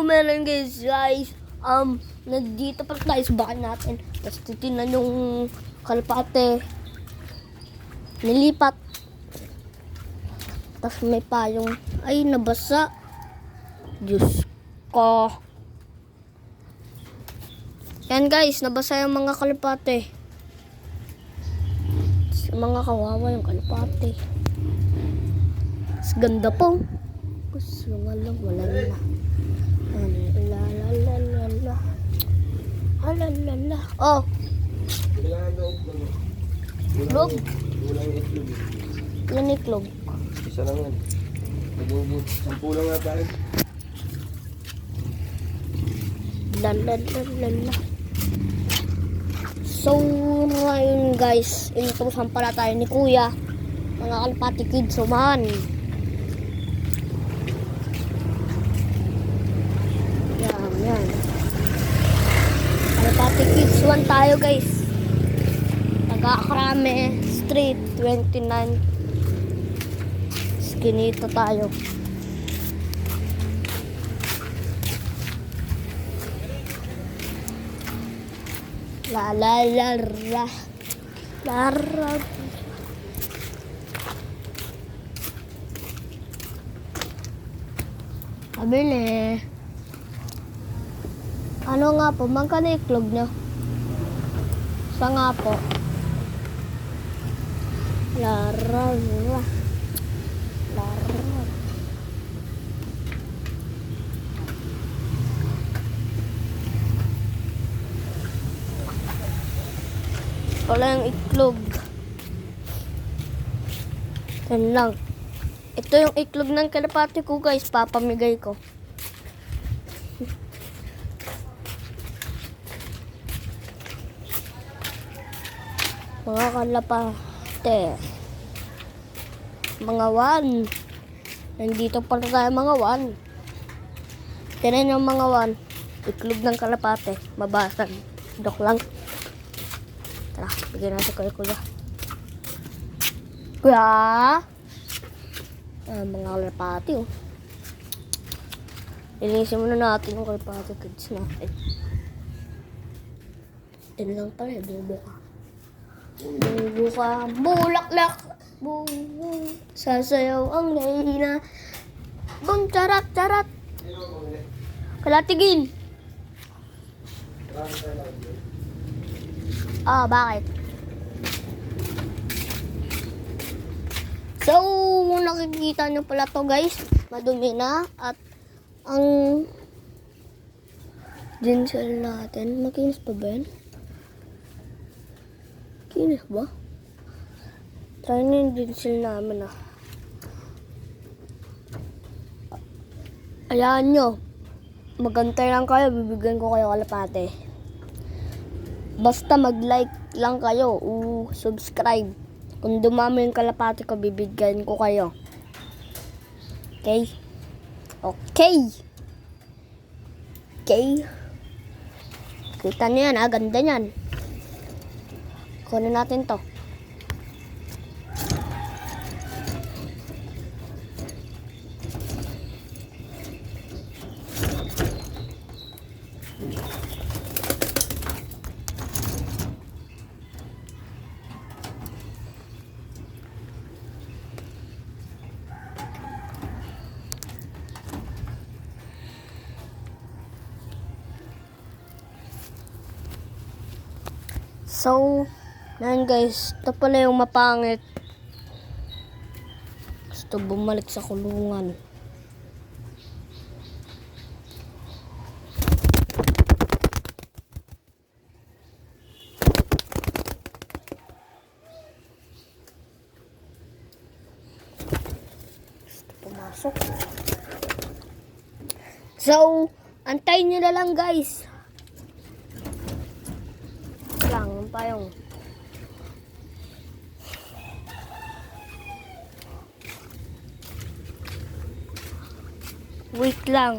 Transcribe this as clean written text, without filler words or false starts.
Meron guys. Nandito pa tayo sa bahay natin. Tapos titinan yung kalapate. Nilipat. Tapos may payong. Ay, nabasa. Diyos ko. Yan guys, nabasa yung mga kalapate. Mga kawawa yung kalapate. Mas ganda po. Gusto nga lang, wala na. Lalalala. Alalala. Oh. Itlog? Yan itlog. Isa lang yan. Sampu lang nga tayo. Lalalala. So, ngayon guys, inutusan pala tayo ni Kuya. Mga kalapati kids, sumahan. Yan. Kalapati kids 1 tayo guys. Taga-Akrame Street 29. Skinito tayo. La la la la la la. Abili. Ano nga po? Magkano iklog nyo? Sa nga po? La la la la la. Wala yung iklog. Yan lang. Ito yung iklog ng kalapati ko guys. Papamigay ko. Mga kalapate. Mga 1. Nandito pala tayo mga 1. Tinan yung mga 1. Iklog ng kalapate. Mabasag. Dok lang. Tara, bigyan natin kay Kuya. Kuya! Mga kalapati, oh. Linisin muna natin yung kalapati kids natin. Ito lang pala, bubuka. Bubuka, bulaklak. Sasayaw ang nahihina. Bung charat, charat. Kalatigin. Bakit? So, nakikita nyo pala to guys. Madumi na. At ang ginsel natin. Makinis pa ba yan? Kinis ba? Try na yung ginsel namin ah. Ayan nyo. Magantay lang kayo. Bibigyan ko kayo kalapate. Basta mag-like lang kayo o subscribe. Kung dumami yung kalapati ko, bibigyan ko kayo. Okay? Okay! Okay? Kita niyo yan, ganda niyan. Kunin natin to. So, yan guys, ito pala yung mapangit. Gusto bumalik sa kulungan. Gusto pumasok. So, antayin nyo na lang guys. Payong. Wait lang.